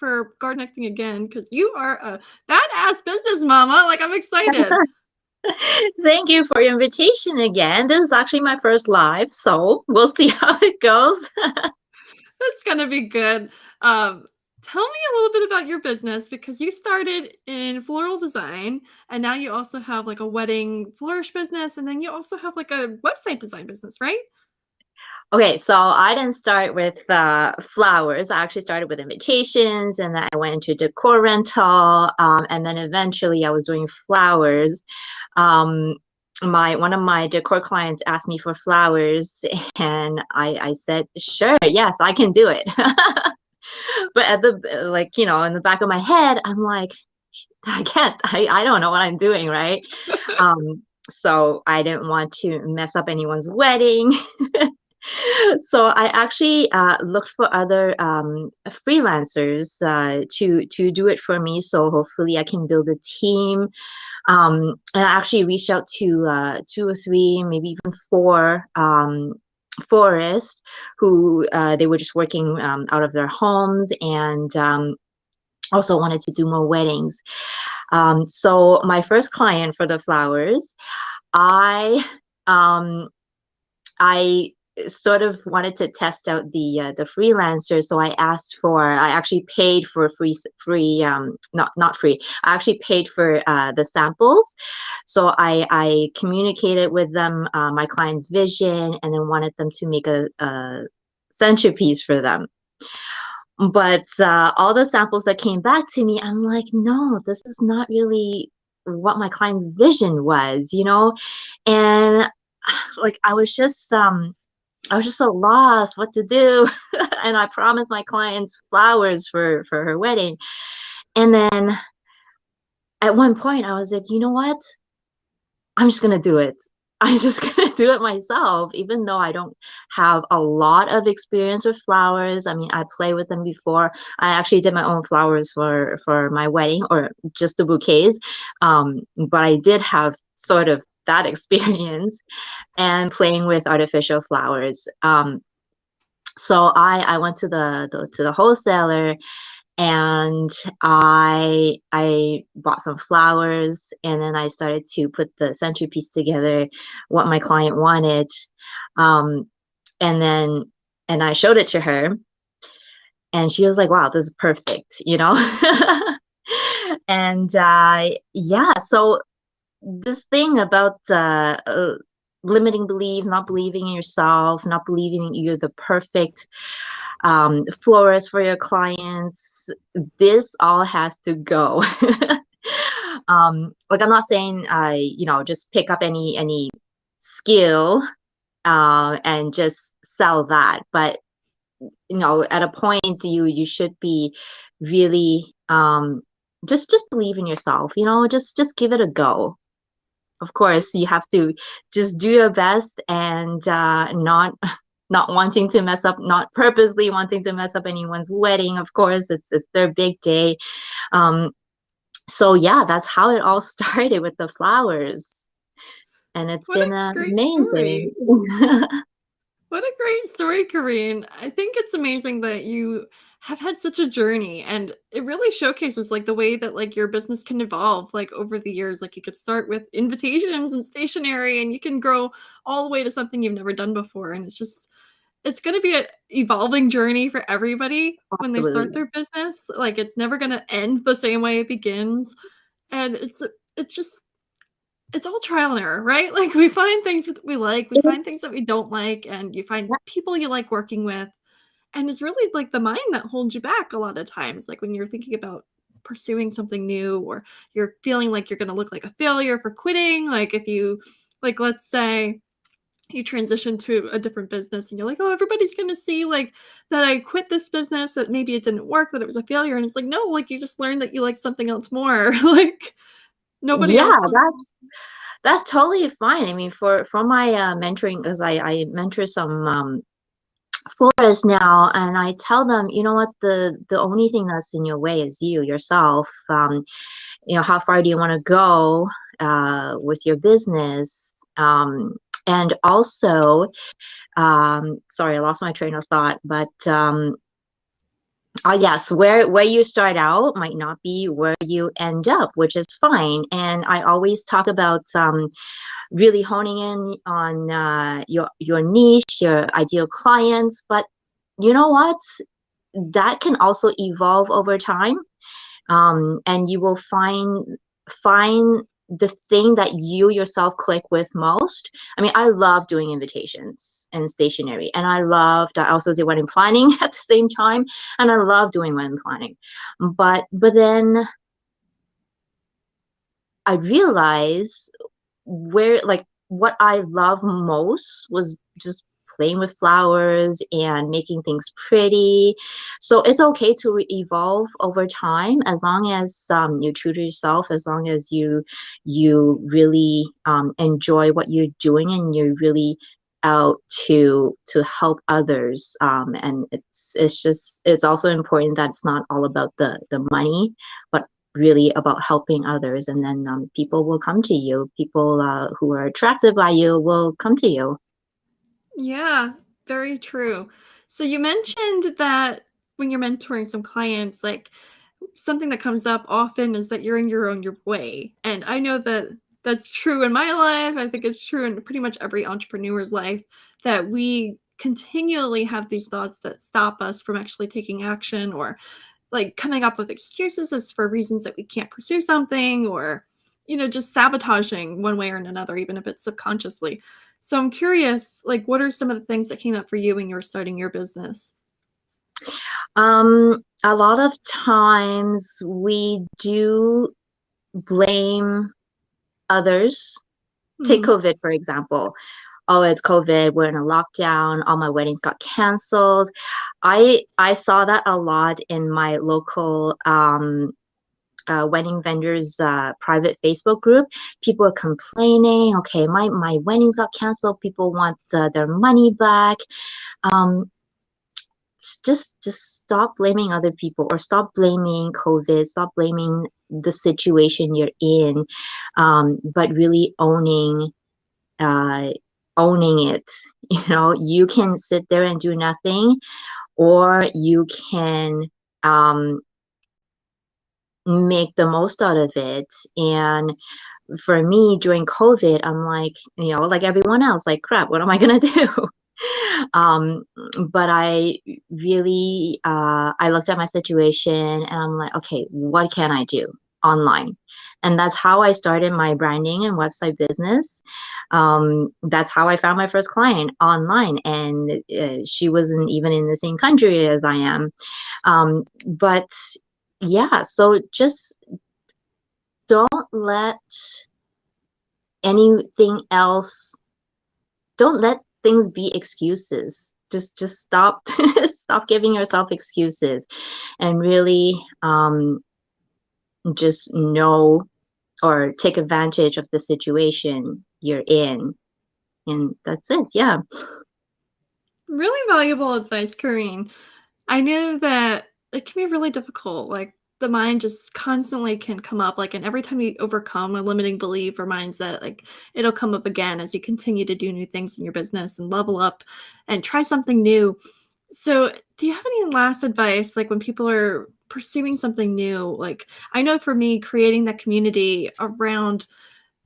for connecting again, because you are a badass business mama. Like, I'm excited. Thank you for your invitation again. This is actually my first live, so we'll see how it goes. That's gonna be good. Tell me a little bit about your business, because you started in floral design and now you also have like a wedding flourish business, and then you also have like a website design business, right? Okay, so I didn't start with flowers. I actually started with invitations, and then I went into decor rental, and then eventually I was doing flowers. One of my decor clients asked me for flowers, and I said, sure, yes, I can do it. But at the in the back of my head, I'm like, I can't. I don't know what I'm doing, right? So I didn't want to mess up anyone's wedding. So I actually looked for other freelancers to do it for me. So hopefully I can build a team. And I actually reached out to 2 or 3, maybe even 4 florists who they were just working out of their homes, and also wanted to do more weddings. So my first client for the flowers, I sort of wanted to test out the freelancer, so I actually paid for not free. I actually paid for the samples. So I communicated with them my client's vision, and then wanted them to make a centerpiece for them. But all the samples that came back to me, I'm like, no, this is not really what my client's vision was, and like I was just so lost what to do. And I promised my clients flowers for her wedding. And then at one point I was like, you know what? I'm just going to do it. I'm just going to do it myself, even though I don't have a lot of experience with flowers. I mean, I played with them before. I actually did my own flowers for my wedding, or just the bouquets. But I did have sort of that experience and playing with artificial flowers. So I went to the wholesaler, and I bought some flowers, and then I started to put the centerpiece together, what my client wanted, and I showed it to her, and she was like, "Wow, this is perfect," And yeah, so this thing about limiting beliefs, not believing in yourself, not believing you're the perfect florist for your clients, this all has to go. Like, I'm not saying just pick up any skill and just sell that, but at a point you should be really just believe in yourself, just give it a go. Of course, you have to just do your best, and not wanting to mess up, not purposely wanting to mess up anyone's wedding. Of course, it's their big day. So yeah, that's how it all started with the flowers, and it's been amazing. What a great story, Caryn. I think it's amazing that you have had such a journey, and it really showcases like the way that like your business can evolve like over the years. Like, you could start with invitations and stationery, and you can grow all the way to something you've never done before. And it's going to be an evolving journey for everybody. Absolutely. When they start their business. Like, it's never going to end the same way it begins. And it's all trial and error, right? Like, we find things that we like, we find things that we don't like, and you find people you like working with. And it's really like the mind that holds you back a lot of times. Like, when you're thinking about pursuing something new, or you're feeling like you're going to look like a failure for quitting. Like, if you, like, let's say you transition to a different business and you're like, oh, everybody's going to see like that I quit this business, that maybe it didn't work, that it was a failure. And it's like, no, like, you just learned that you like something else more. Like, nobody else is. That's totally fine. I mean, for my mentoring, because I mentor some florists now, and I tell them, you know what, the only thing that's in your way is yourself. How far do you want to go with your business? And also, sorry, I lost my train of thought, but Yes, where you start out might not be where you end up, which is fine. And I always talk about really honing in on your niche, your ideal clients. But you know what? That can also evolve over time, and you will find the thing that you yourself click with most. I mean, I love doing invitations and stationery, and I also did wedding planning at the same time, and I love doing wedding planning. But then I realized where, like, what I love most was just playing with flowers and making things pretty. So it's okay to evolve over time, as long as you're true to yourself, as long as you really enjoy what you're doing, and you're really out to help others. And it's also important that it's not all about the money, but really about helping others. And then people will come to you. People who are attracted by you will come to you. Yeah, very true. So you mentioned that when you're mentoring some clients, like something that comes up often is that you're in your way. And I know that that's true in my life. I think it's true in pretty much every entrepreneur's life, that we continually have these thoughts that stop us from actually taking action, or like coming up with excuses as for reasons that we can't pursue something, or just sabotaging one way or another, even if it's subconsciously. So I'm curious, like, what are some of the things that came up for you when you were starting your business? A lot of times we do blame others. Take Hmm. COVID, for example. Oh, it's COVID, we're in a lockdown, all my weddings got canceled. I saw that a lot in my local wedding vendors private Facebook group. People are complaining, okay, my weddings got canceled, people want their money back. um just stop blaming other people, or stop blaming COVID, stop blaming the situation you're in, but really uh owning it. You can sit there and do nothing, or you can um make the most out of it. And for me, during COVID, I'm like, like everyone else, like, crap, what am I gonna do? um but I really I looked at my situation, and I'm like, okay, what can I do online? And that's how I started my branding and website business. That's how I found my first client, online, and she wasn't even in the same country as I am. But yeah, so just don't let anything else, don't let things be excuses. Just stop stop giving yourself excuses, and really just know, or take advantage of the situation you're in. And that's it. Yeah. Really valuable advice, Caryn. I know that it can be really difficult. Like, the mind just constantly can come up, like, and every time you overcome a limiting belief or mindset, like, it'll come up again as you continue to do new things in your business and level up and try something new. So, do you have any last advice, like, when people are pursuing something new? Like, I know for me, creating that community around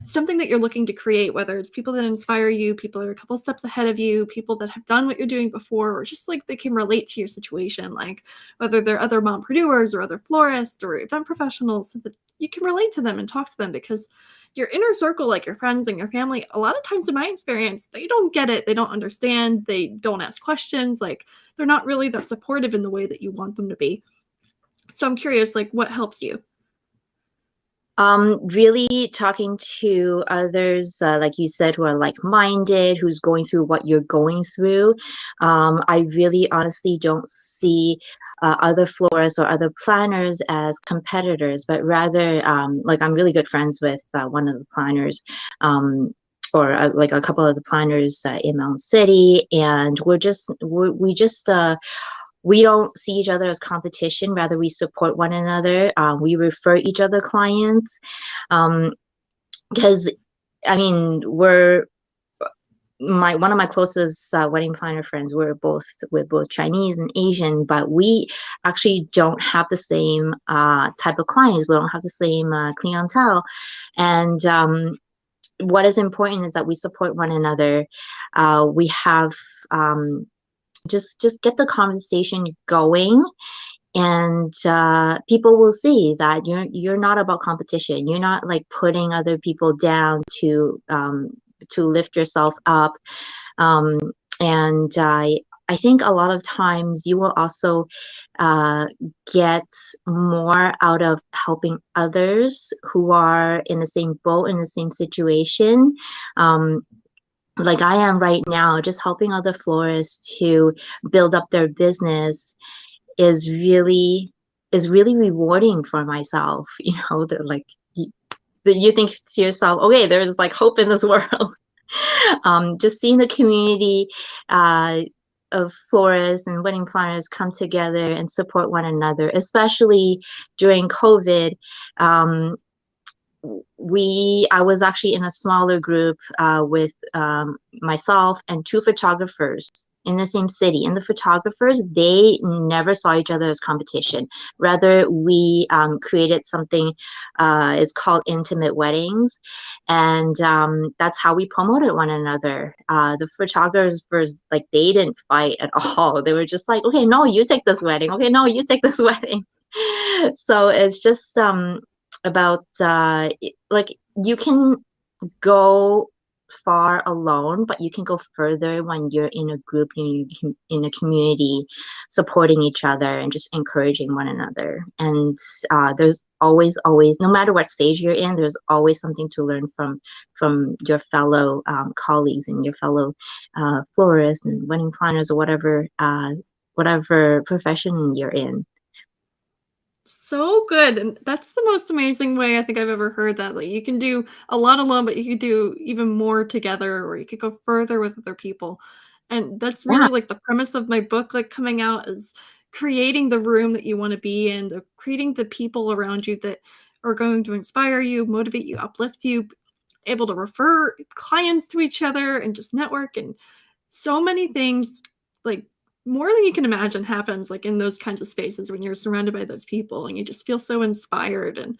something that you're looking to create, whether it's people that inspire you, people that are a couple steps ahead of you, people that have done what you're doing before, or just like they can relate to your situation, like whether they're other mompreneurs or other florists or event professionals, so that you can relate to them and talk to them, because your inner circle, like your friends and your family, a lot of times in my experience, they don't get it, they don't understand, they don't ask questions, like they're not really that supportive in the way that you want them to be. So I'm curious, like, what helps you? Really talking to others, like you said, who are like-minded, who's going through what you're going through. I really honestly don't see other florists or other planners as competitors, but rather, like, I'm really good friends with one of the planners, or like a couple of the planners in Mountain City, and we don't see each other as competition. Rather, we support one another. We refer each other clients, because I mean, one of my closest wedding planner friends, we're both Chinese and Asian, but we actually don't have the same type of clients. We don't have the same clientele, and what is important is that we support one another. We have just get the conversation going, and people will see that you're not about competition. You're not like putting other people down to lift yourself up. And I think a lot of times you will also get more out of helping others who are in the same boat, in the same situation. Like I am right now, just helping other florists to build up their business is really rewarding for myself. You know, that like you think to yourself, okay, there's like hope in this world. Just seeing the community of florists and wedding planners come together and support one another, especially during COVID. I was actually in a smaller group with myself and 2 photographers in the same city. And the photographers, they never saw each other as competition. Rather, we created something, it's called Intimate Weddings. And that's how we promoted one another. The photographers, like, they didn't fight at all. They were just like, okay, no, you take this wedding. Okay, no, you take this wedding. So it's just about like, you can go far alone, but you can go further when you're in a group, in a community, supporting each other and just encouraging one another. And there's always, no matter what stage you're in, there's always something to learn from your fellow colleagues and your fellow florists and wedding planners, or whatever profession you're in. So good. And that's the most amazing way I think I've ever heard that. Like, you can do a lot alone, but you could do even more together, or you could go further with other people. And that's Yeah. really like the premise of my book, like coming out, is creating the room that you want to be in, creating the people around you that are going to inspire you, motivate you, uplift you, able to refer clients to each other and just network. And so many things, like more than you can imagine, happens like in those kinds of spaces when you're surrounded by those people and you just feel so inspired. And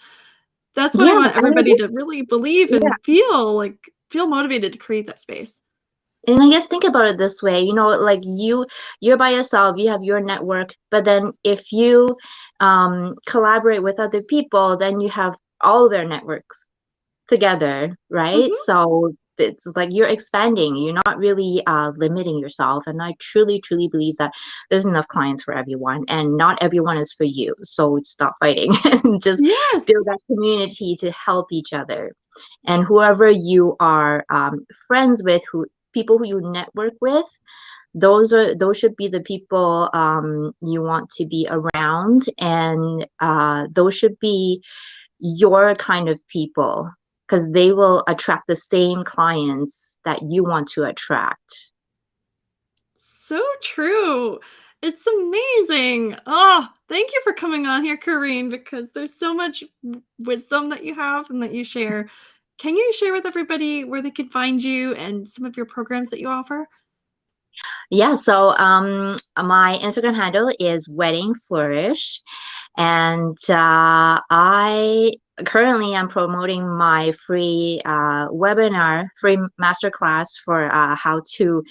that's what I Yeah, want everybody to really believe yeah. and feel motivated to create that space. And I guess think about it this way, you know, like you're by yourself, you have your network, but then if you collaborate with other people, then you have all their networks together, right? Mhm. So it's like you're expanding, you're not really limiting yourself. And I truly believe that there's enough clients for everyone, and not everyone is for you. So stop fighting and just Yes. build that community to help each other. And whoever you are friends with, people who you network with, those should be the people you want to be around. And those should be your kind of people, because they will attract the same clients that you want to attract. So true. It's amazing. Oh, thank you for coming on here, Caryn, because there's so much wisdom that you have and that you share. Can you share with everybody where they can find you and some of your programs that you offer? Yeah, so my Instagram handle is Wedding Flourish, and I currently am promoting my free free masterclass for how to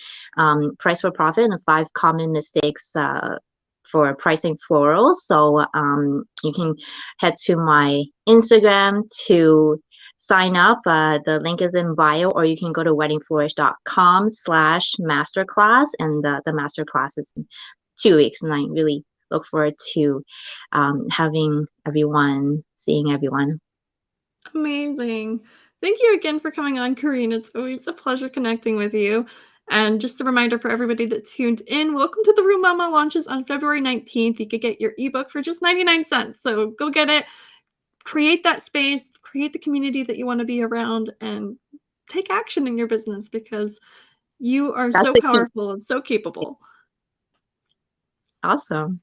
price for profit and 5 common mistakes for pricing florals. So you can head to my Instagram to sign up. The link is in bio, or you can go to weddingflourish.com/masterclass, and the masterclass is in 2 weeks, and I really look forward to seeing everyone. Amazing. Thank you again for coming on, Caryn. It's always a pleasure connecting with you. And just a reminder for everybody that tuned in, welcome to the Room Mama launches on February 19th. You could get your ebook for just 99 cents. So go get it. Create that space, create the community that you want to be around, and take action in your business, because you are That's so the key. powerful and so capable. Awesome.